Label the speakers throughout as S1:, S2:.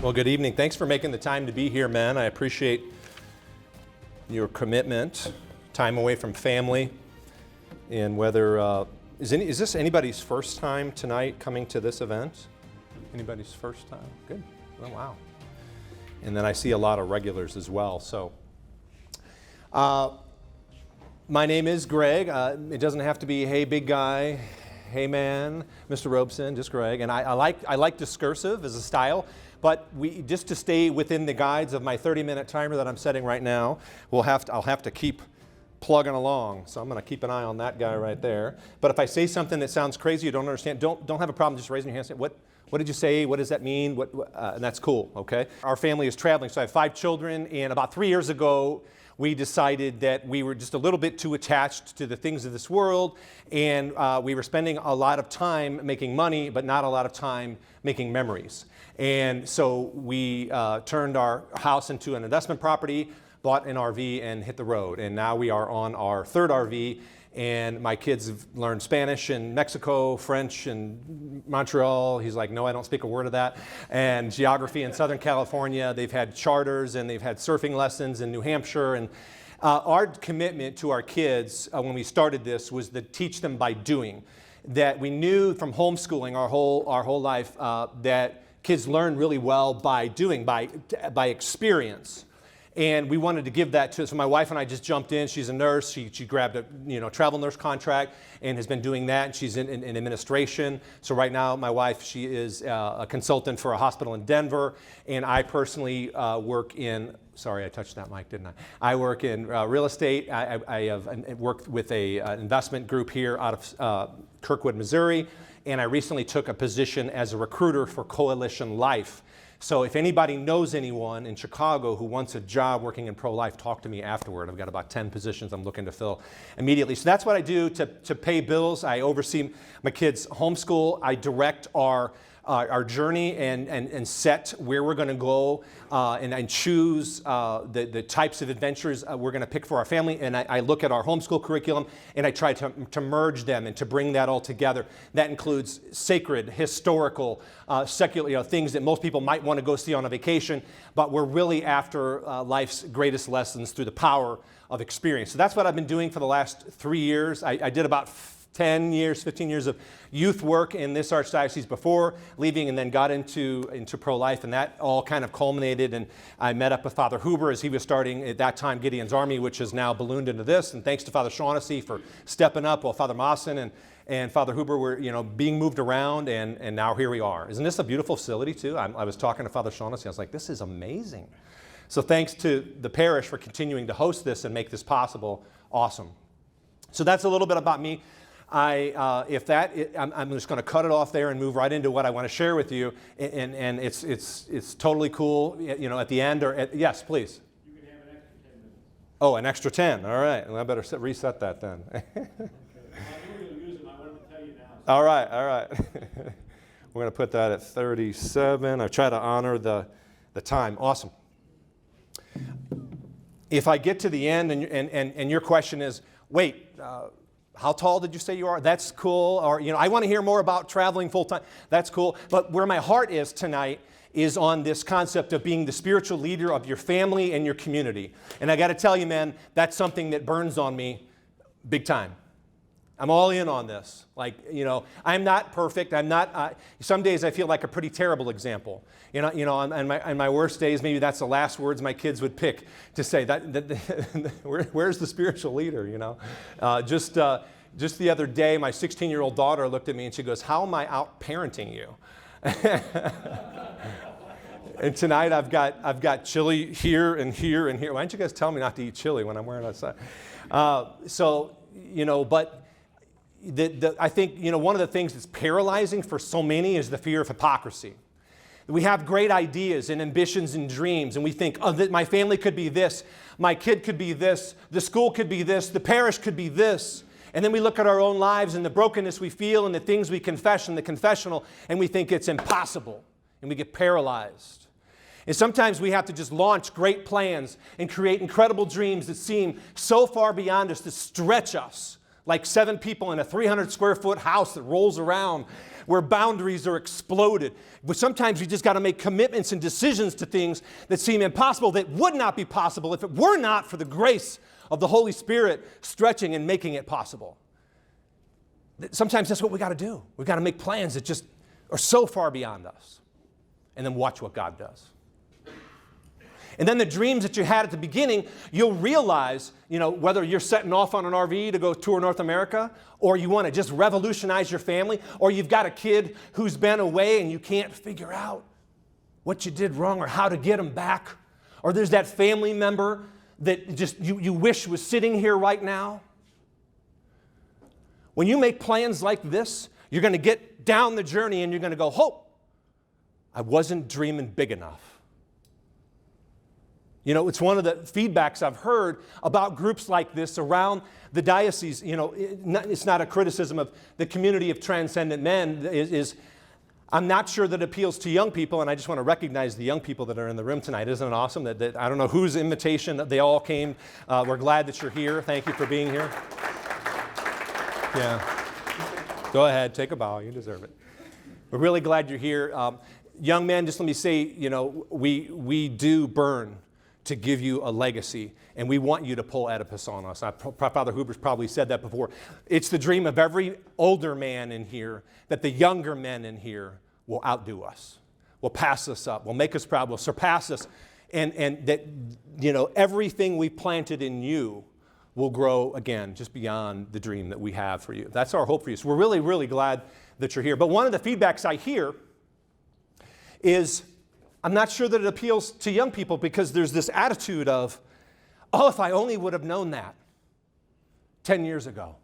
S1: Well, good evening. Thanks for making the time to be here, men. I appreciate your commitment, time away from family, and whether, is this anybody's first time tonight coming to this event? Anybody's first time? Good. Oh, wow. And then I see a lot of regulars as well. So, my name is Greg. It doesn't have to be, hey, big guy, hey, man, Mr. Robeson, just Greg. And I like discursive as a style. But just to stay within the guides of my 30-minute timer that I'm setting right now, I'll have to keep plugging along. So I'm going to keep an eye on that guy right there. But if I say something that sounds crazy, you don't understand, don't have a problem just raising your hand and saying, what did you say? What does that mean? And that's cool, okay? Our family is traveling, so I have 5 children, and about 3 years ago, we decided that we were just a little bit too attached to the things of this world, and we were spending a lot of time making money, but not a lot of time making memories. And so we turned our house into an investment property, bought an RV, and hit the road. And now we are on our 3rd RV, and my kids have learned Spanish in Mexico, French in Montreal. He's like, no, I don't speak a word of that. And geography in Southern California. They've had charters, and they've had surfing lessons in New Hampshire. And our commitment to our kids when we started this was to teach them by doing. That we knew from homeschooling our whole life that kids learn really well by doing, by experience. And we wanted to give that to, so my wife and I just jumped in. She's a nurse. She grabbed a travel nurse contract and has been doing that. And she's in administration. So right now, my wife, she is a consultant for a hospital in Denver. And I personally work in, sorry, I touched that mic, didn't I? I work in real estate. I have worked with an investment group here out of Kirkwood, Missouri. And I recently took a position as a recruiter for Coalition Life. So if anybody knows anyone in Chicago who wants a job working in pro-life, talk to me afterward. I've got about 10 positions I'm looking to fill immediately. So that's what I do to pay bills. I oversee my kids' homeschool. I direct our journey and set where we're going to go and choose the types of adventures we're going to pick for our family. And I look at our homeschool curriculum and I try to merge them and to bring that all together. That includes sacred, historical, secular, things that most people might want to go see on a vacation, but we're really after life's greatest lessons through the power of experience. So that's what I've been doing for the last 3 years. I did about 15 years of youth work in this Archdiocese before leaving, and then got into pro-life, and that all kind of culminated. And I met up with Father Huber as he was starting at that time Gideon's Army, which has now ballooned into this. And thanks to Father Shaughnessy for stepping up while Father Mawson and Father Huber were being moved around, and now here we are. Isn't this a beautiful facility too? I was talking to Father Shaughnessy. I was like, this is amazing. So thanks to the parish for continuing to host this and make this possible. Awesome. So that's a little bit about me. I'm just going to cut it off there and move right into what I want to share with you, and it's totally cool. At the end yes, please.
S2: You can have an extra 10 minutes.
S1: Oh, an extra 10. All right. Well, I better reset that then.
S2: Okay. Well, you were going to use them. I wanted to tell you now.
S1: All right. We're going to put that at 37. I try to honor the time. Awesome. If I get to the end and your question is, wait. How tall did you say you are? That's cool. Or, I want to hear more about traveling full time. That's cool. But where my heart is tonight is on this concept of being the spiritual leader of your family and your community. And I got to tell you, man, that's something that burns on me big time. I'm all in on this. I'm not perfect. I'm not, some days I feel like a pretty terrible example. On my worst days, maybe that's the last words my kids would pick to say that where's the spiritual leader, Just the other day, my 16-year-old daughter looked at me and she goes, how am I out parenting you? And tonight I've got chili here and here and here. Why don't you guys tell me not to eat chili when I'm wearing outside? But I think, one of the things that's paralyzing for so many is the fear of hypocrisy. We have great ideas and ambitions and dreams, and we think, my family could be this, my kid could be this, the school could be this, the parish could be this. And then we look at our own lives and the brokenness we feel and the things we confess in the confessional, and we think it's impossible, and we get paralyzed. And sometimes we have to just launch great plans and create incredible dreams that seem so far beyond us to stretch us, like 7 people in a 300 square foot house that rolls around. where boundaries are exploded. But sometimes you just got to make commitments and decisions to things that seem impossible, that would not be possible if it were not for the grace of the Holy Spirit stretching and making it possible. Sometimes that's what we got to do. We got to make plans that just are so far beyond us, and then watch what God does. And then the dreams that you had at the beginning, you'll realize, whether you're setting off on an RV to go tour North America, or you want to just revolutionize your family, or you've got a kid who's been away and you can't figure out what you did wrong or how to get them back, or there's that family member that just you wish was sitting here right now. When you make plans like this, you're going to get down the journey and you're going to go, I wasn't dreaming big enough. It's one of the feedbacks I've heard about groups like this around the diocese. It's not a criticism of the community of transcendent men. I'm not sure that appeals to young people, and I just want to recognize the young people that are in the room tonight. Isn't it awesome that I don't know whose invitation they all came. We're glad that you're here. Thank you for being here. Yeah. Go ahead, take a bow. You deserve it. We're really glad you're here. Young men, just let me say, we do burn to give you a legacy, and we want you to pull Oedipus on us. Father Huber's probably said that before. It's the dream of every older man in here that the younger men in here will outdo us, will pass us up, will make us proud, will surpass us, and that everything we planted in you will grow again just beyond the dream that we have for you. That's our hope for you. So we're really, really glad that you're here. But one of the feedbacks I hear is, I'm not sure that it appeals to young people because there's this attitude of, if I only would have known that 10 years ago.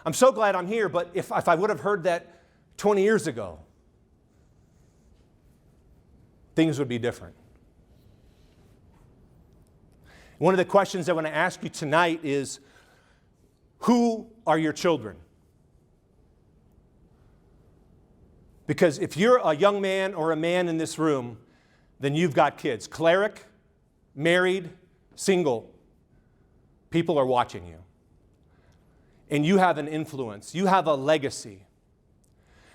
S1: I'm so glad I'm here, but if I would have heard that 20 years ago, things would be different. One of the questions I want to ask you tonight is, who are your children? Because if you're a young man or a man in this room, then you've got kids. Cleric, married, single. People are watching you. And you have an influence. You have a legacy.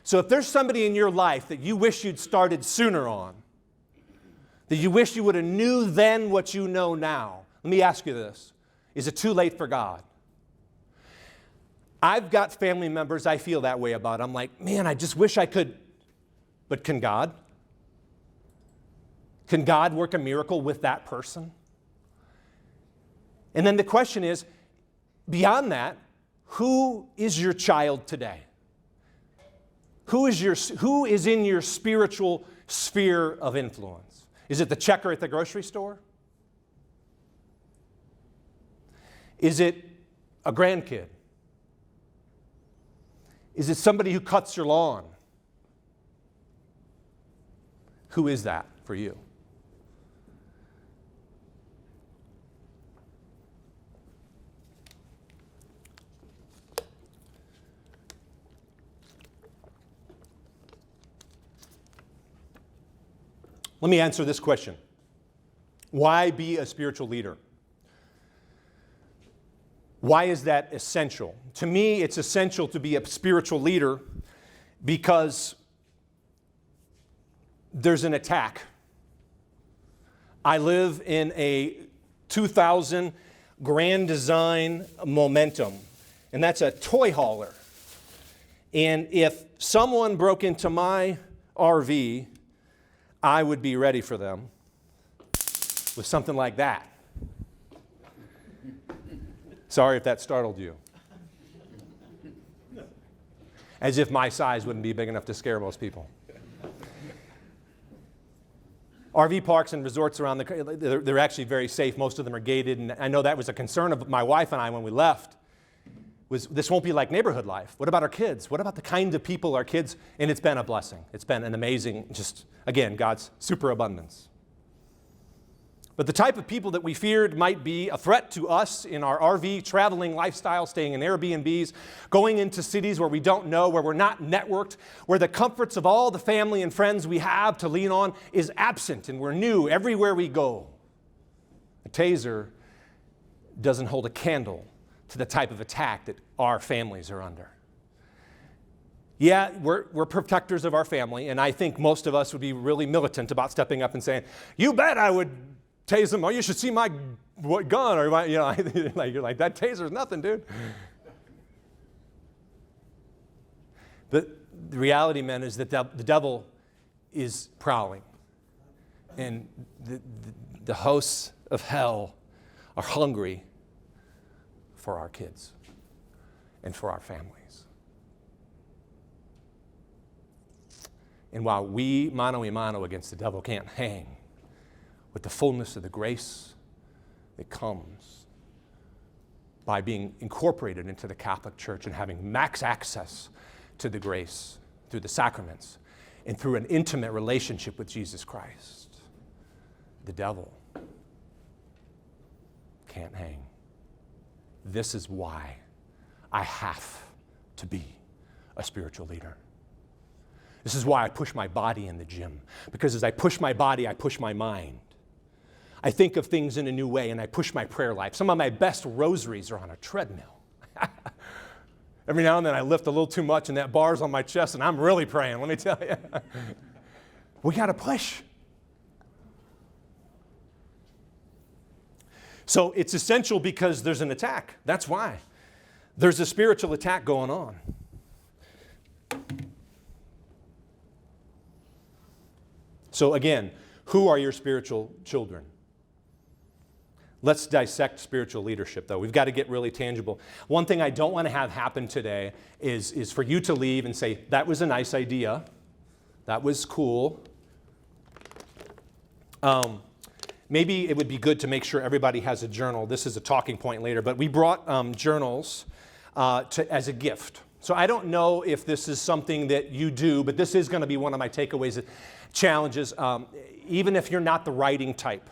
S1: So if there's somebody in your life that you wish you'd started sooner on, that you wish you would have knew then what you know now, let me ask you this. Is it too late for God? I've got family members I feel that way about. I'm like, man, I just wish I could. But can God? Can God work a miracle with that person? And then the question is, beyond that, who is your child today? Who is in your spiritual sphere of influence? Is it the checker at the grocery store? Is it a grandkid? Is it somebody who cuts your lawn? Who is that for you? Let me answer this question. Why be a spiritual leader? Why is that essential? To me, it's essential to be a spiritual leader because there's an attack. I live in a 2000 Grand Design Momentum, and that's a toy hauler. And if someone broke into my RV, I would be ready for them with something like that. Sorry if that startled you. As if my size wouldn't be big enough to scare most people. RV parks and resorts around they're actually very safe. Most of them are gated, and I know that was a concern of my wife and I when we left. This won't be like neighborhood life. What about our kids? What about the kind of people our kids? And it's been a blessing. It's been an amazing, again, God's superabundance. But the type of people that we feared might be a threat to us in our RV traveling lifestyle, staying in Airbnbs, going into cities where we don't know, where we're not networked, where the comforts of all the family and friends we have to lean on is absent, and we're new everywhere we go. A taser doesn't hold a candle to the type of attack that our families are under. Yeah, we're protectors of our family, and I think most of us would be really militant about stepping up and saying, "You bet I would tase him. Oh, you should see my gun," or you're like, "That taser's nothing, dude." But the reality, men, is that the devil is prowling, and the hosts of hell are hungry for our kids and for our families. And while we, mano a mano against the devil, can't hang with the fullness of the grace that comes by being incorporated into the Catholic Church and having max access to the grace through the sacraments and through an intimate relationship with Jesus Christ, the devil can't hang. This is why I have to be a spiritual leader. This is why I push my body in the gym, because as I push my body, I push my mind. I think of things in a new way, and I push my prayer life. Some of my best rosaries are on a treadmill. Every now and then I lift a little too much, and that bar's on my chest, and I'm really praying, let me tell you. We got to push. So it's essential because there's an attack. That's why. There's a spiritual attack going on. So again, who are your spiritual children? Let's dissect spiritual leadership, though. We've got to get really tangible. One thing I don't want to have happen today is for you to leave and say, that was a nice idea. That was cool. Maybe it would be good to make sure everybody has a journal. This is a talking point later, but we brought journals as a gift. So I don't know if this is something that you do, but this is going to be one of my takeaways, challenges, even if you're not the writing type.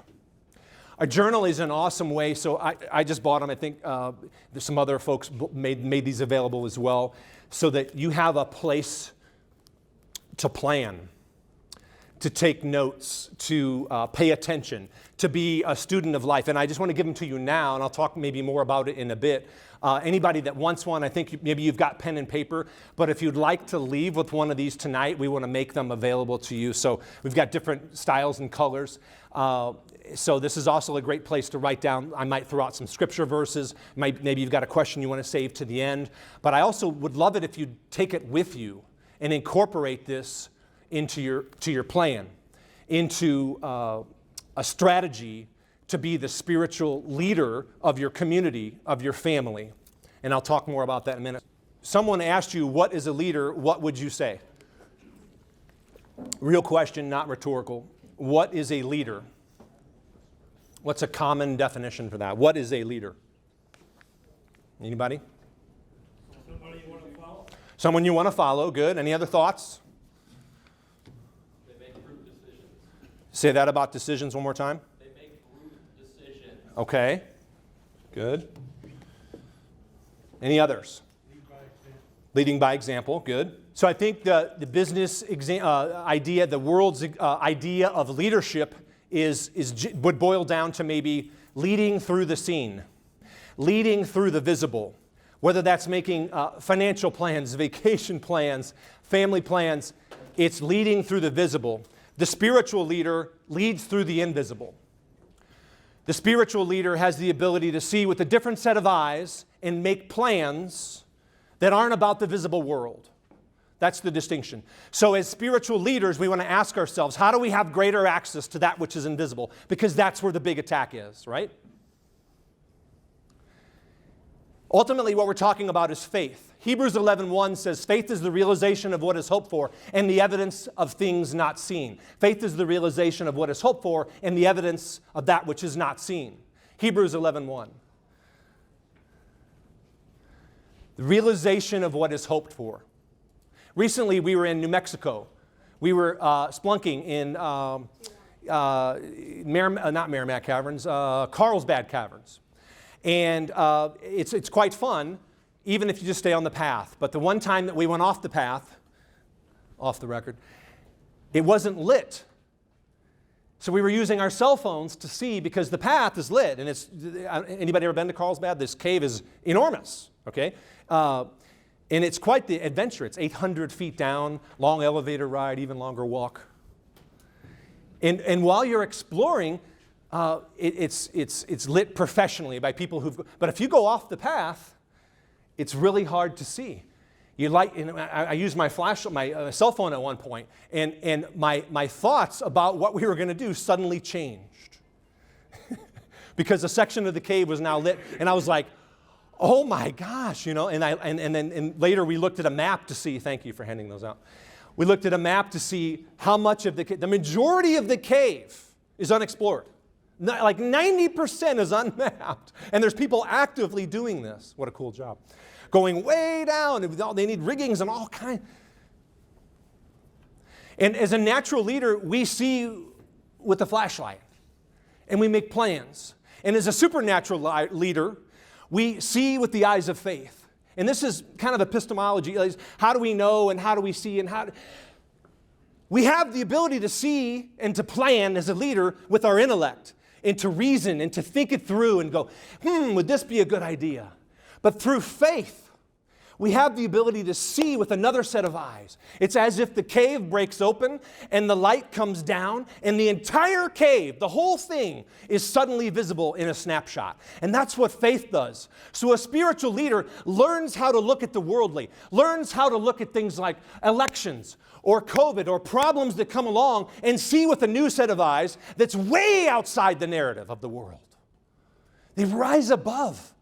S1: A journal is an awesome way, so I just bought them. I think there's some other folks made these available as well, so that you have a place to plan, to take notes, to pay attention, to be a student of life. And I just want to give them to you now, and I'll talk maybe more about it in a bit. Anybody that wants one, I think maybe you've got pen and paper, but if you'd like to leave with one of these tonight, we want to make them available to you. So we've got different styles and colors. So this is also a great place to write down. I might throw out some scripture verses. Maybe you've got a question you want to save to the end. But I also would love it if you'd take it with you and incorporate this into your plan, into a strategy to be the spiritual leader of your community, of your family. And I'll talk more about that in a minute. Someone asked you, what is a leader? What would you say? Real question, not rhetorical. What is a leader? What's a common definition for that? What is a leader? Anybody?
S2: Somebody you want to follow?
S1: Someone you want to follow. Good. Any other thoughts?
S3: They make group decisions.
S1: Say that about decisions one more time.
S3: They make group decisions.
S1: Okay. Good. Any others? Leading by example. Good. So I think the business idea, the world's idea of leadership would boil down to maybe leading through the scene, leading through the visible, whether that's making financial plans, vacation plans, family plans. It's leading through the visible. The spiritual leader leads through the invisible. The spiritual leader has the ability to see with a different set of eyes and make plans that aren't about the visible world. That's the distinction. So as spiritual leaders, we want to ask ourselves, how do we have greater access to that which is invisible? Because that's where the big attack is, right? Ultimately, what we're talking about is faith. Hebrews 11:1 says, faith is the realization of what is hoped for and the evidence of things not seen. Faith is the realization of what is hoped for and the evidence of that which is not seen. Hebrews 11:1. The realization of what is hoped for. Recently, we were in New Mexico. We were splunking in not Merrimack Caverns, Carlsbad Caverns. And it's quite fun, even if you just stay on the path. But the one time that we went off the path, off the record, it wasn't lit. So we were using our cell phones to see, because the path is lit. And anybody ever been to Carlsbad? This cave is enormous, okay? And it's quite the adventure. It's 800 feet down, long elevator ride, even longer walk. And while you're exploring, it's lit professionally by people but if you go off the path, it's really hard to see. I used my cell phone at one point, and my thoughts about what we were going to do suddenly changed. Because a section of the cave was now lit, and I was like, oh my gosh, and then later we looked at a map to see, thank you for handing those out. We looked at a map to see how much of the majority of the cave is unexplored. Like 90% is unmapped, and there's people actively doing this. What a cool job. Going way down, they need riggings and all kinds. And as a natural leader, we see with the flashlight, and we make plans. And as a supernatural leader, we see with the eyes of faith. And this is kind of epistemology. How do we know and how do we see and we have the ability to see and to plan as a leader with our intellect and to reason and to think it through and go, would this be a good idea? But through faith, we have the ability to see with another set of eyes. It's as if the cave breaks open and the light comes down and the entire cave, the whole thing, is suddenly visible in a snapshot. And that's what faith does. So a spiritual leader learns how to look at the worldly, learns how to look at things like elections or COVID or problems that come along and see with a new set of eyes that's way outside the narrative of the world. They rise above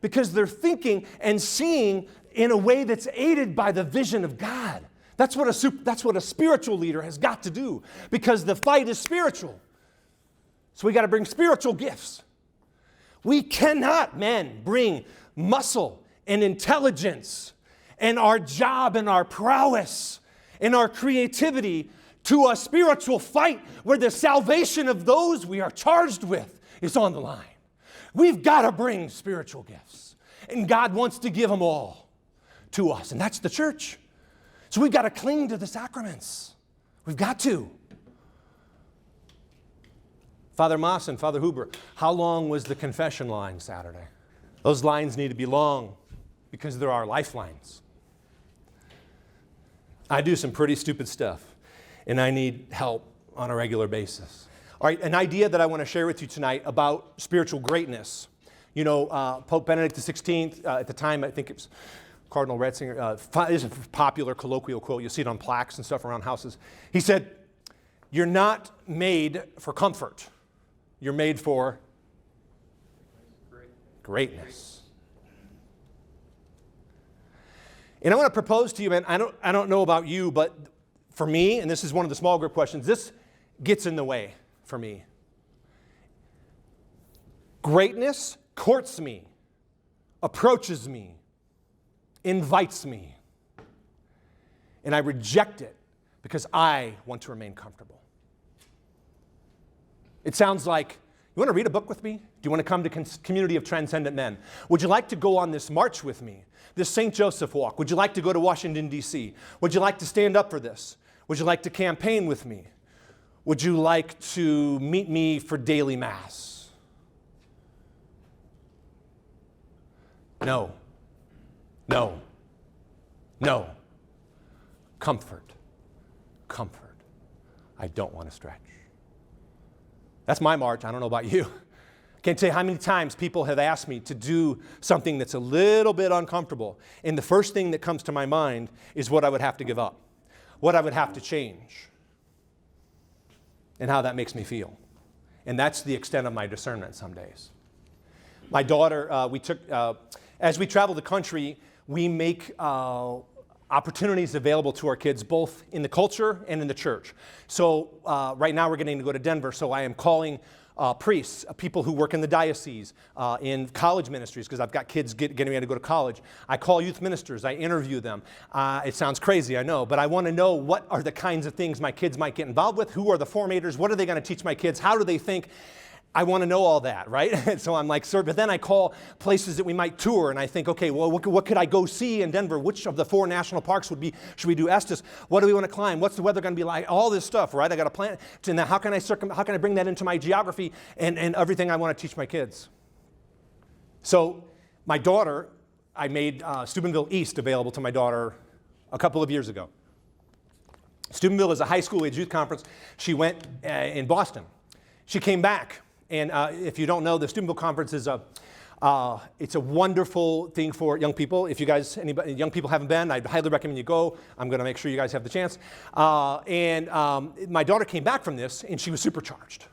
S1: because they're thinking and seeing in a way that's aided by the vision of God. That's what a spiritual leader has got to do, because the fight is spiritual. So we got to bring spiritual gifts. We cannot, bring muscle and intelligence and our job and our prowess and our creativity to a spiritual fight where the salvation of those we are charged with is on the line. We've got to bring spiritual gifts, and God wants to give them all to us, and that's the church. So we've got to cling to the sacraments. We've got to. Father Moss and Father Huber, how long was the confession line Saturday? Those lines need to be long because there are lifelines. I do some pretty stupid stuff, and I need help on a regular basis. All right, an idea that I want to share with you tonight about spiritual greatness. Pope Benedict XVI, at the time, I think it was Cardinal Ratzinger, is a popular colloquial quote. You'll see it on plaques and stuff around houses. He said, "You're not made for comfort. You're made for greatness." And I want to propose to you, man, I don't know about you, but for me, and this is one of the small group questions, this gets in the way for me. Greatness courts me, approaches me, invites me, and I reject it because I want to remain comfortable. It sounds like, you want to read a book with me? Do you want to come to Community of Transcendent Men? Would you like to go on this march with me, this St. Joseph walk? Would you like to go to Washington, D.C.? Would you like to stand up for this? Would you like to campaign with me? Would you like to meet me for daily Mass? No. No. No. Comfort. Comfort. I don't want to stretch. That's my march. I don't know about you. I can't tell you how many times people have asked me to do something that's a little bit uncomfortable. And the first thing that comes to my mind is what I would have to give up, what I would have to change, and how that makes me feel. And that's the extent of my discernment some days. My daughter, as we travel the country, we make opportunities available to our kids, both in the culture and in the church. So right now we're getting to go to Denver, so I am calling priests, people who work in the diocese, in college ministries, because I've got kids getting ready to go to college. I call youth ministers. I interview them. It sounds crazy, I know, but I want to know what are the kinds of things my kids might get involved with. Who are the formators? What are they going to teach my kids? How do they think? I want to know all that, right? So I'm like, sir, but then I call places that we might tour, and I think, okay, well, what could I go see in Denver? Which of the 4 national parks should we do Estes? What do we want to climb? What's the weather going to be like? All this stuff, right? I got to plan. And then how can I bring that into my geography and everything I want to teach my kids? So my daughter I made Steubenville East available to my daughter a couple of years ago. Steubenville is a high school age youth conference. She went in Boston. She came back, and if you don't know, the Steubenville conference is it's a wonderful thing for young people. If you guys, anybody, young people haven't been, I'd highly recommend you go. I'm going to make sure you guys have the chance. My daughter came back from this, and she was supercharged.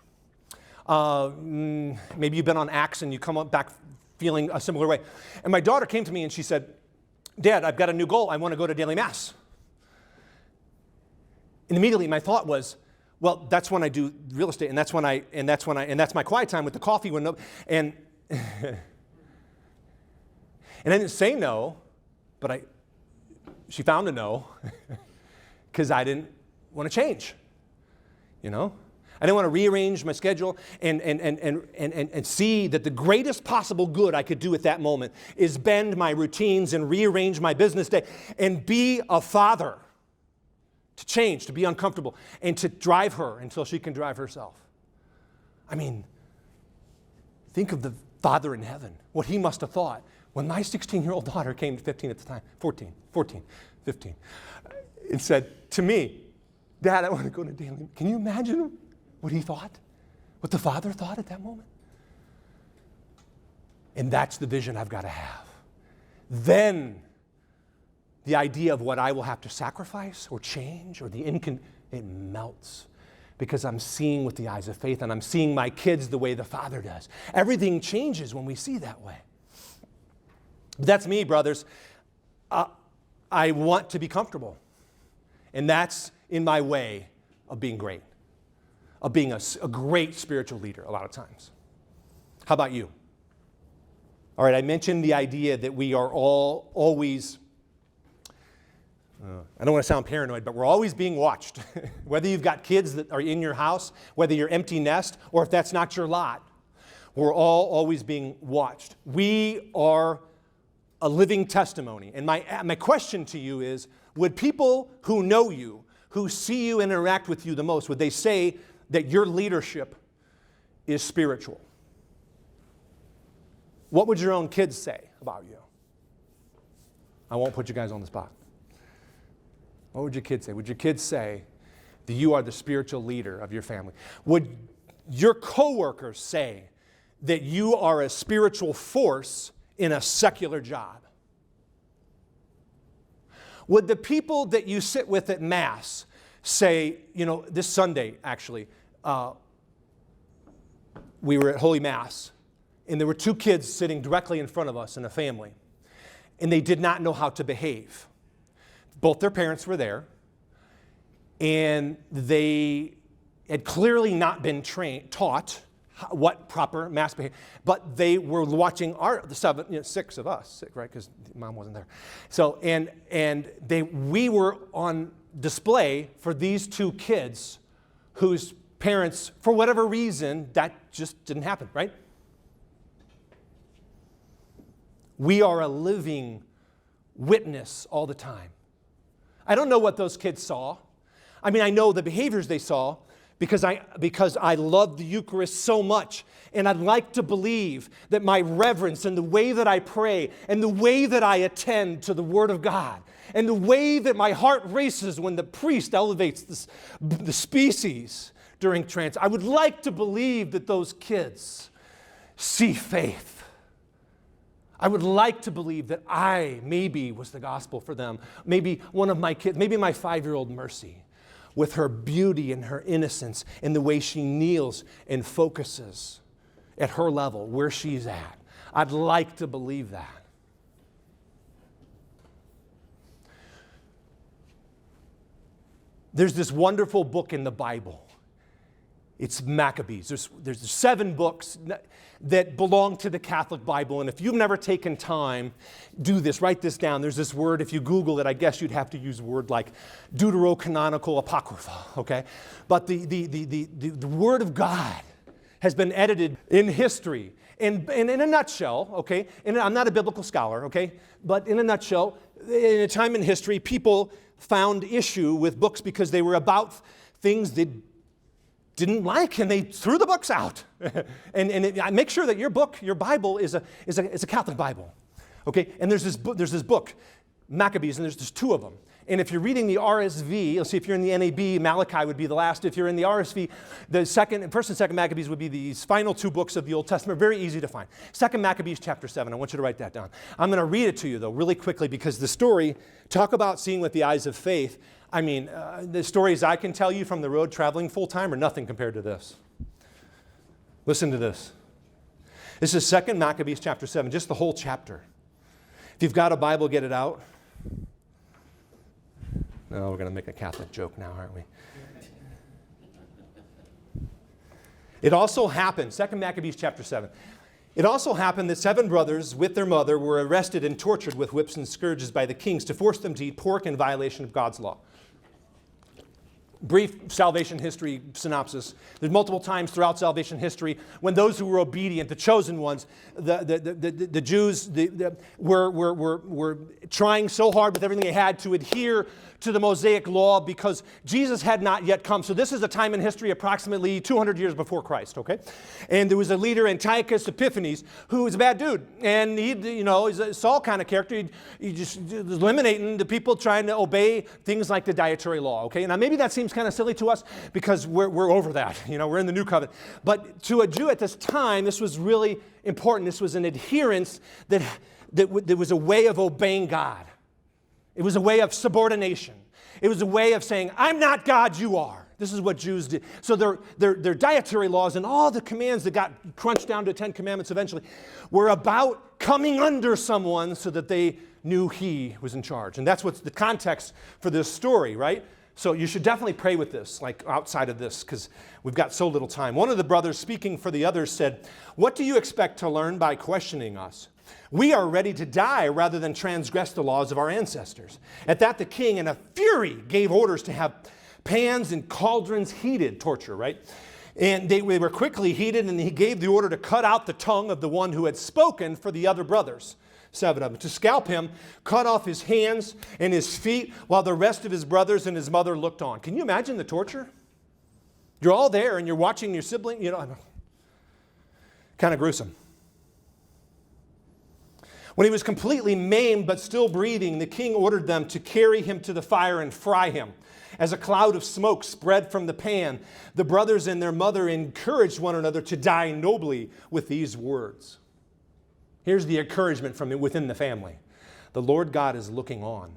S1: Maybe you've been on Acts and you come back feeling a similar way. And my daughter came to me and she said, Dad, I've got a new goal. I want to go to daily mass. And immediately my thought was, well, that's when I do real estate, and that's my quiet time with the coffee window. And I didn't say no, but she found a no because I didn't want to change, you know? I didn't want to rearrange my schedule and see that the greatest possible good I could do at that moment is bend my routines and rearrange my business day and be a father, to change, to be uncomfortable, and to drive her until she can drive herself. I mean, think of the Father in heaven, what he must have thought when my 16-year-old daughter came to 15 at the time, 14, 15, and said to me, Dad, I want to go to daily. Can you imagine what he thought? What the Father thought at that moment? And that's the vision I've got to have. Then the idea of what I will have to sacrifice or change or it melts because I'm seeing with the eyes of faith and I'm seeing my kids the way the Father does. Everything changes when we see that way. That's me, brothers. I want to be comfortable. And that's in my way of being great, of being a great spiritual leader a lot of times. How about you? All right, I mentioned the idea that we are all always, I don't want to sound paranoid, but we're always being watched. Whether you've got kids that are in your house, whether you're empty nest, or if that's not your lot, we're all always being watched. We are a living testimony. And my question to you is, would people who know you, who see you and interact with you the most, would they say that your leadership is spiritual? What would your own kids say about you? I won't put you guys on the spot. What would your kids say? Would your kids say that you are the spiritual leader of your family? Would your coworkers say that you are a spiritual force in a secular job? Would the people that you sit with at Mass say, you know, this Sunday, actually, we were at Holy Mass, and there were two kids sitting directly in front of us in a family, and they did not know how to behave. Both their parents were there, and they had clearly not been taught what proper Mass behavior, but they were watching six of us, right, because Mom wasn't there. So, we were on display for these two kids whose parents, for whatever reason, that just didn't happen, right? We are a living witness all the time. I don't know what those kids saw. I mean, I know the behaviors they saw because I love the Eucharist so much. And I'd like to believe that my reverence and the way that I pray and the way that I attend to the Word of God and the way that my heart races when the priest elevates the species during trance, I would like to believe that those kids see faith. I would like to believe that I maybe was the gospel for them. Maybe one of my kids, maybe my 5-year-old Mercy, with her beauty and her innocence and the way she kneels and focuses at her level, where she's at. I'd like to believe that. There's this wonderful book in the Bible. It's Maccabees. There's 7 books that belong to the Catholic Bible. And if you've never taken time, do this. Write this down. There's this word. If you Google it, I guess you'd have to use a word like deuterocanonical apocrypha. Okay, but the Word of God has been edited in history. And in a nutshell, okay, and I'm not a biblical scholar, okay, but in a nutshell, in a time in history, people found issue with books because they were about things that didn't like, and they threw the books out. And make sure that your book, your Bible, is a Catholic Bible. Okay, and there's this book, Maccabees, and there's two of them. And if you're reading the RSV, let's see, if you're in the NAB, Malachi would be the last. If you're in the RSV, the first and second Maccabees would be these final two books of the Old Testament, very easy to find. Second Maccabees chapter 7, I want you to write that down. I'm going to read it to you, though, really quickly, because the story, talk about seeing with the eyes of faith. I mean, the stories I can tell you from the road traveling full-time are nothing compared to this. Listen to this. This is 2 Maccabees chapter 7, just the whole chapter. If you've got a Bible, get it out. No, we're going to make a Catholic joke now, aren't we? It also happened, 2 Maccabees chapter 7. It also happened that 7 brothers with their mother were arrested and tortured with whips and scourges by the kings to force them to eat pork in violation of God's law. Brief salvation history synopsis. There's multiple times throughout salvation history when those who were obedient, the chosen ones, the Jews were trying so hard with everything they had to adhere to the Mosaic law because Jesus had not yet come. So this is a time in history approximately 200 years before Christ, okay? And there was a leader, Antiochus Epiphanes, who was a bad dude. And he's a Saul kind of character. He just eliminating the people trying to obey things like the dietary law, okay? Now maybe that seems kind of silly to us because we're over that. We're in the new covenant. But to a Jew at this time, this was really important. This was an adherence that was a way of obeying God. It was a way of subordination. It was a way of saying, I'm not God, you are. This is what Jews did. So their dietary laws and all the commands that got crunched down to 10 commandments eventually were about coming under someone so that they knew he was in charge. And that's what's the context for this story, right? So you should definitely pray with this, like outside of this, because we've got so little time. One of the brothers speaking for the others said, what do you expect to learn by questioning us? We are ready to die rather than transgress the laws of our ancestors. At that, the king, in a fury, gave orders to have pans and cauldrons heated, torture, right? And they were quickly heated, and he gave the order to cut out the tongue of the one who had spoken for the other brothers, 7 of them, to scalp him, cut off his hands and his feet while the rest of his brothers and his mother looked on. Can you imagine the torture? You're all there, and you're watching your sibling, kind of gruesome. When he was completely maimed but still breathing, the king ordered them to carry him to the fire and fry him. As a cloud of smoke spread from the pan, the brothers and their mother encouraged one another to die nobly with these words. Here's the encouragement from within the family. The Lord God is looking on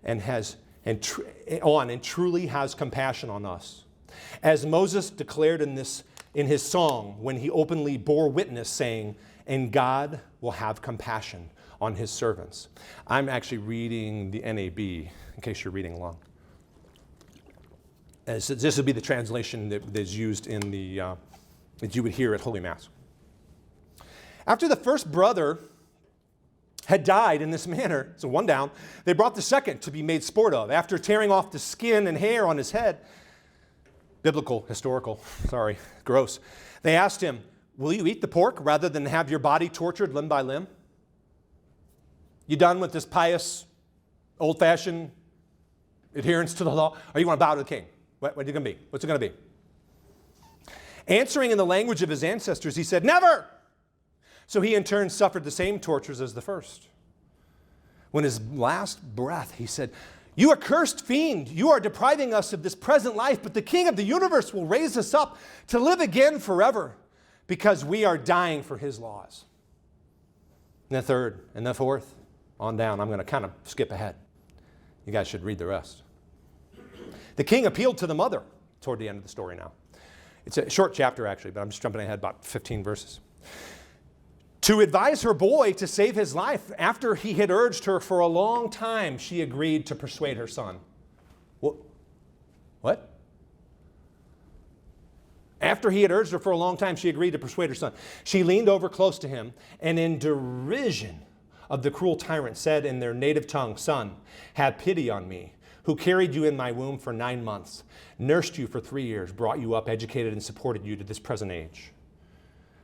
S1: and truly has compassion on us. As Moses declared in his song when he openly bore witness saying, and God will have compassion on his servants. I'm actually reading the NAB, in case you're reading along. This would be the translation that is used in that you would hear at Holy Mass. After the first brother had died in this manner, so one down, they brought the second to be made sport of. After tearing off the skin and hair on his head, biblical, historical, sorry, gross, they asked him, will you eat the pork rather than have your body tortured limb by limb? You done with this pious, old-fashioned adherence to the law? Or you want to bow to the king? What are you going to be? What's it going to be? Answering in the language of his ancestors, he said, never! So he in turn suffered the same tortures as the first. When his last breath, he said, you accursed fiend, you are depriving us of this present life, but the King of the universe will raise us up to live again forever, because we are dying for his laws. And the third, and the fourth, on down. I'm going to kind of skip ahead. You guys should read the rest. The king appealed to the mother toward the end of the story now. It's a short chapter, actually, but I'm just jumping ahead about 15 verses. To advise her boy to save his life, after he had urged her for a long time, she agreed to persuade her son. What? After he had urged her for a long time, she agreed to persuade her son. She leaned over close to him, and in derision of the cruel tyrant said in their native tongue, son, have pity on me, who carried you in my womb for 9 months, nursed you for 3 years, brought you up, educated, and supported you to this present age.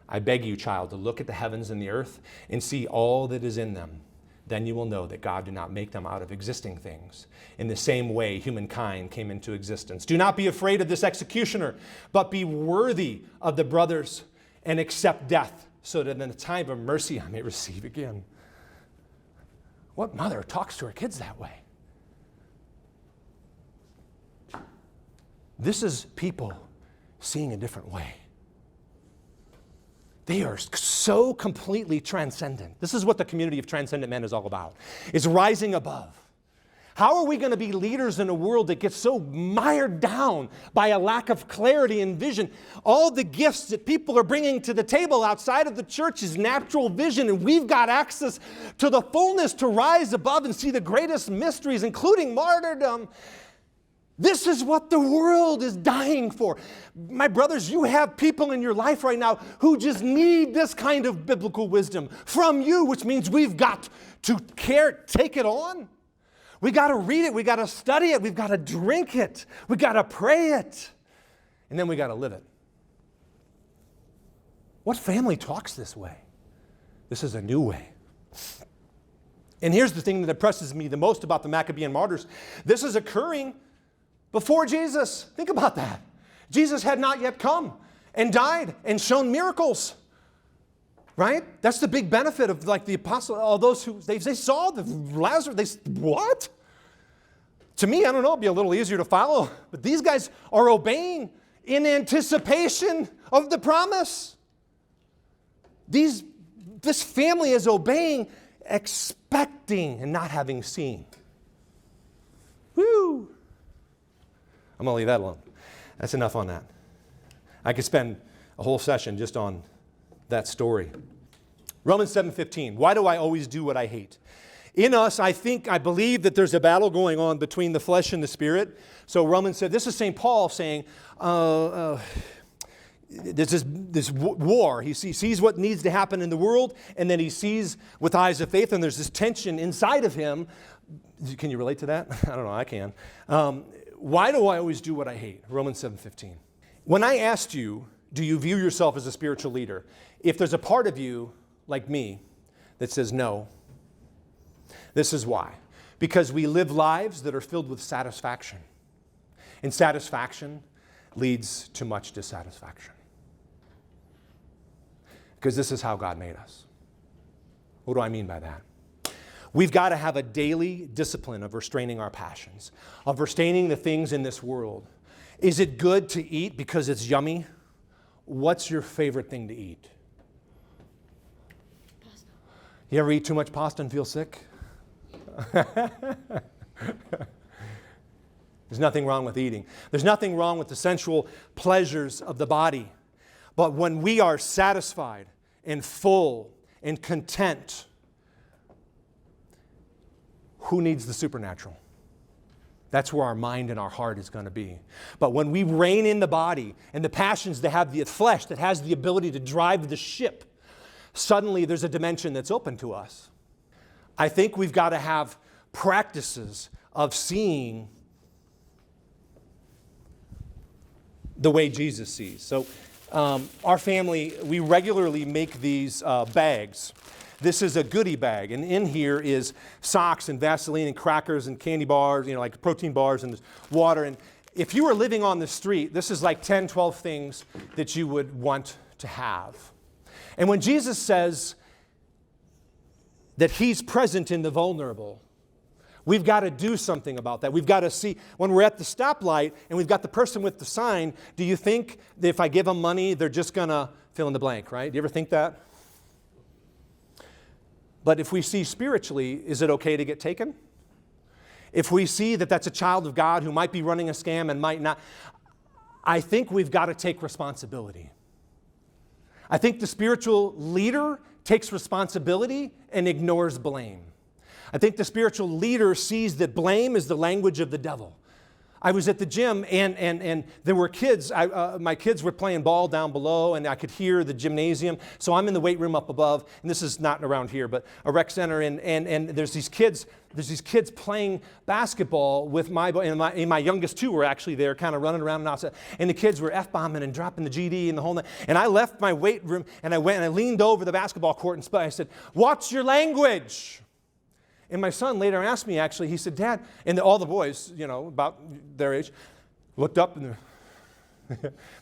S1: I beg you, child, to look at the heavens and the earth and see all that is in them. Then you will know that God did not make them out of existing things. In the same way, humankind came into existence. Do not be afraid of this executioner, but be worthy of the brothers and accept death, so that in the time of mercy I may receive again. What mother talks to her kids that way? This is people seeing a different way. They are so completely transcendent. This is what the community of transcendent men is all about. It's rising above. How are we going to be leaders in a world that gets so mired down by a lack of clarity and vision? All the gifts that people are bringing to the table outside of the church is natural vision, and we've got access to the fullness to rise above and see the greatest mysteries, including martyrdom. This is what the world is dying for. My brothers, you have people in your life right now who just need this kind of biblical wisdom from you, which means we've got to take it on. We got to read it. We got to study it. We've got to drink it. We got to pray it. And then we got to live it. What family talks this way? This is a new way. And here's the thing that impresses me the most about the Maccabean martyrs. This is occurring before Jesus. Think about that. Jesus had not yet come and died and shown miracles. Right? That's the big benefit of like the apostles, all those who, they saw the Lazarus, what? To me, I don't know, it'd be a little easier to follow. But these guys are obeying in anticipation of the promise. This family is obeying, expecting, and not having seen. Woo! I'm going to leave that alone. That's enough on that. I could spend a whole session just on that story. Romans 7:15. Why do I always do what I hate? In us, I believe that there's a battle going on between the flesh and the spirit. So Romans said, this is St. Paul saying, there's this war. He sees what needs to happen in the world, and then he sees with eyes of faith, and there's this tension inside of him. Can you relate to that? I don't know, I can. Why do I always do what I hate? Romans 7:15. When I asked you, do you view yourself as a spiritual leader? If there's a part of you, like me, that says no, this is why. Because we live lives that are filled with satisfaction. And satisfaction leads to much dissatisfaction. Because this is how God made us. What do I mean by that? We've got to have a daily discipline of restraining our passions, of restraining the things in this world. Is it good to eat because it's yummy? What's your favorite thing to eat?
S4: Pasta.
S1: You ever eat too much pasta and feel sick? There's nothing wrong with eating. There's nothing wrong with the sensual pleasures of the body. But when we are satisfied and full and content, who needs the supernatural? That's where our mind and our heart is going to be. But when we rein in the body and the passions that have the flesh that has the ability to drive the ship, suddenly there's a dimension that's open to us. I think we've got to have practices of seeing the way Jesus sees. So our family, we regularly make these bags. This is a goodie bag, and in here is socks and Vaseline and crackers and candy bars, like protein bars and water. And if you were living on the street, this is like 10, 12 things that you would want to have. And when Jesus says that he's present in the vulnerable, we've got to do something about that. We've got to see, when we're at the stoplight and we've got the person with the sign, do you think that if I give them money, they're just going to fill in the blank, right? Do you ever think that? But if we see spiritually, is it okay to get taken? If we see that that's a child of God who might be running a scam and might not, I think we've got to take responsibility. I think the spiritual leader takes responsibility and ignores blame. I think the spiritual leader sees that blame is the language of the devil. I was at the gym and there were kids. My kids were playing ball down below and I could hear the gymnasium. So I'm in the weight room up above, and this is not around here, but a rec center. And there's these kids playing basketball with my youngest two were actually there, kind of running around and outside. And the kids were F-bombing and dropping the GD and the whole thing. And I left my weight room and I went and I leaned over the basketball court and I said, "Watch your language." And my son later asked me, actually, he said, "Dad," and all the boys, about their age, looked up and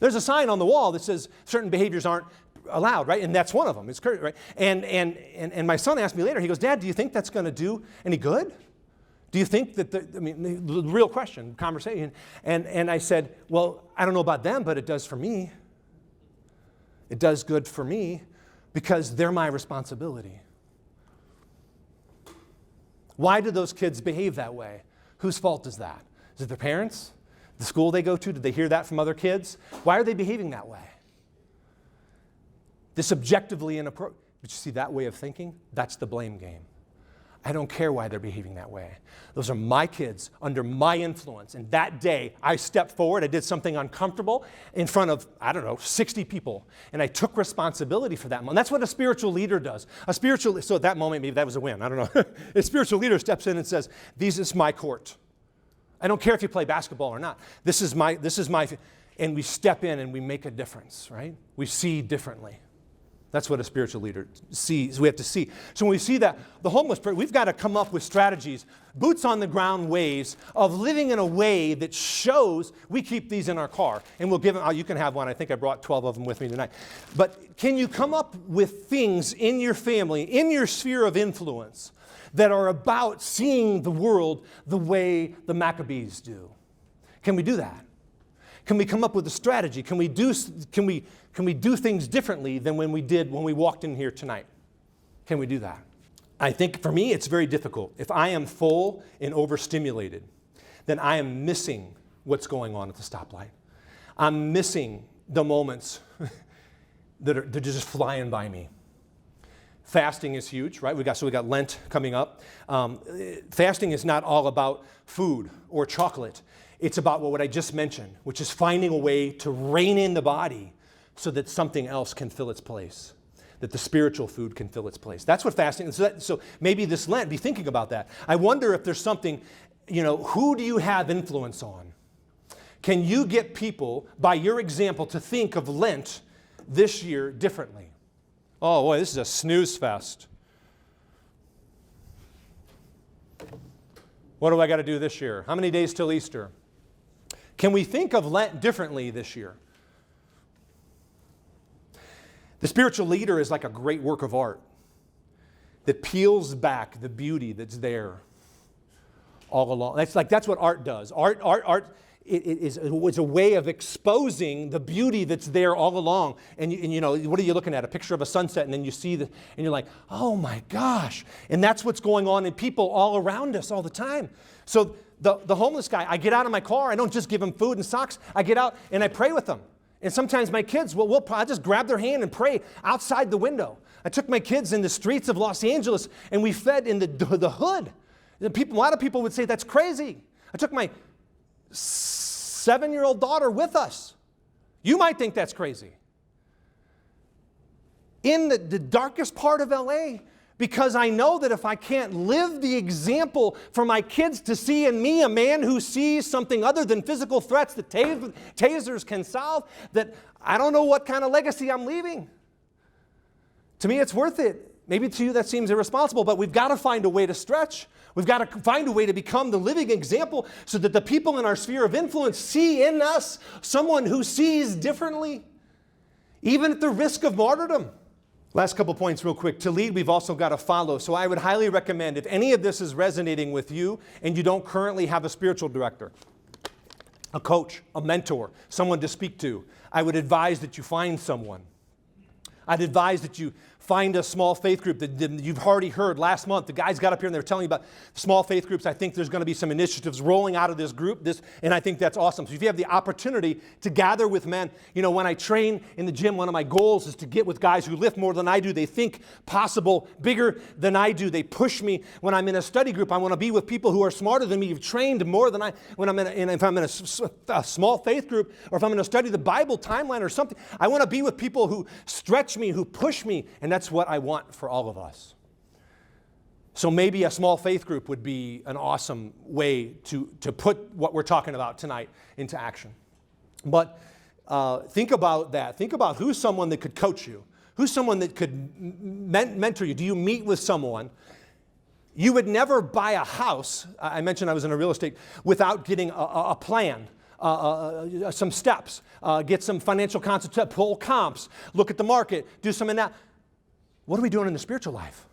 S1: there's a sign on the wall that says certain behaviors aren't allowed, right? And that's one of them. It's courage, right? And my son asked me later, he goes, Dad, do you think that's going to do any good? Do you think that, the real question, conversation. And I said, well, I don't know about them, but it does for me. It does good for me because they're my responsibility. Why do those kids behave that way? Whose fault is that? Is it their parents? The school they go to? Did they hear that from other kids? Why are they behaving that way? This objectively inappropriate. But you see that way of thinking? That's the blame game. I don't care why they're behaving that way. Those are my kids under my influence. And that day, I stepped forward. I did something uncomfortable in front of, 60 people. And I took responsibility for that. And that's what a spiritual leader does. So at that moment, maybe that was a win. I don't know. A spiritual leader steps in and says, this is my court. I don't care if you play basketball or not. This is my, and we step in and we make a difference, right? We see differently. That's what a spiritual leader sees. We have to see. So when we see that, the homeless person, we've got to come up with strategies, boots on the ground ways of living in a way that shows, we keep these in our car, and we'll give them, you can have one. I think I brought 12 of them with me tonight. But can you come up with things in your family, in your sphere of influence, that are about seeing the world the way the Maccabees do? Can we do that? Can we come up with a strategy? Can we do things differently than when we walked in here tonight? Can we do that? I think for me, it's very difficult. If I am full and overstimulated, then I am missing what's going on at the stoplight. I'm missing the moments that are just flying by me. Fasting is huge, right? We got Lent coming up. Fasting is not all about food or chocolate. It's about what I just mentioned, which is finding a way to rein in the body so that something else can fill its place, that the spiritual food can fill its place. That's what fasting is. So maybe this Lent, be thinking about that. I wonder if there's something, who do you have influence on? Can you get people, by your example, to think of Lent this year differently? Oh, boy, this is a snooze fest. What do I got to do this year? How many days till Easter? Can we think of Lent differently this year? The spiritual leader is like a great work of art that peels back the beauty that's there all along. That's what art does. Art it's a way of exposing the beauty that's there all along. And what are you looking at? A picture of a sunset, and then you see and you're like, oh my gosh. And that's what's going on in people all around us all the time. So the homeless guy, I get out of my car, I don't just give him food and socks. I get out and I pray with them. And sometimes my kids, I just grab their hand and pray outside the window. I took my kids in the streets of Los Angeles and we fed in the hood. A lot of people would say that's crazy. I took my 7-year-old daughter with us. You might think that's crazy. In the darkest part of LA, because I know that if I can't live the example for my kids to see in me a man who sees something other than physical threats that tasers can solve, that I don't know what kind of legacy I'm leaving. To me, it's worth it. Maybe to you that seems irresponsible, but we've got to find a way to stretch. We've got to find a way to become the living example so that the people in our sphere of influence see in us someone who sees differently, even at the risk of martyrdom. Last couple points real quick. To lead, we've also got to follow. So I would highly recommend, if any of this is resonating with you and you don't currently have a spiritual director, a coach, a mentor, someone to speak to, I would advise that you find someone. I'd advise that you find a small faith group that you've already heard last month. The guys got up here and they were telling you about small faith groups. I think there's going to be some initiatives rolling out of this group, and I think that's awesome. So if you have the opportunity to gather with men, when I train in the gym, one of my goals is to get with guys who lift more than I do. They think possible, bigger than I do. They push me. When I'm in a study group, I want to be with people who are smarter than me, who've trained more than I. If I'm in a small faith group, or if I'm going to study the Bible timeline or something, I want to be with people who stretch me, who push me, and that's what I want for all of us. So maybe a small faith group would be an awesome way to put what we're talking about tonight into action. But think about that. Think about who's someone that could coach you. Who's someone that could mentor you? Do you meet with someone? You would never buy a house, I mentioned I was in a real estate, without getting a plan some steps, get some financial concepts, pull comps, look at the market, do some of that. What are we doing in the spiritual life?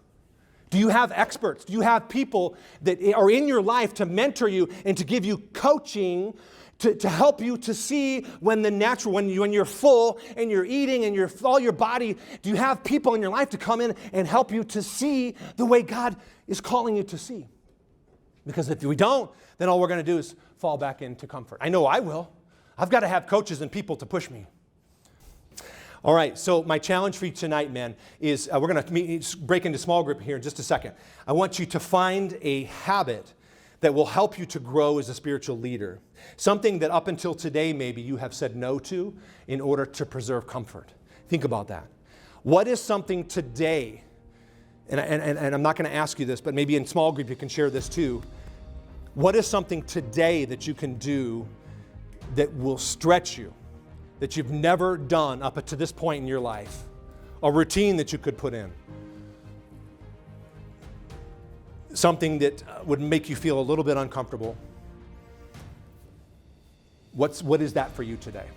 S1: Do you have experts? Do you have people that are in your life to mentor you and to give you coaching to help you to see when the natural, when you're full and you're eating and all your body, do you have people in your life to come in and help you to see the way God is calling you to see? Because if we don't, then all we're going to do is fall back into comfort. I know I will. I've got to have coaches and people to push me. All right, so my challenge for you tonight, man, is we're going to break into small group here in just a second. I want you to find a habit that will help you to grow as a spiritual leader. Something that up until today, maybe you have said no to in order to preserve comfort. Think about that. What is something today, and I'm not going to ask you this, but maybe in small group you can share this too. What is something today that you can do that will stretch you, that you've never done up to this point in your life? A routine that you could put in. Something that would make you feel a little bit uncomfortable. What is that for you today?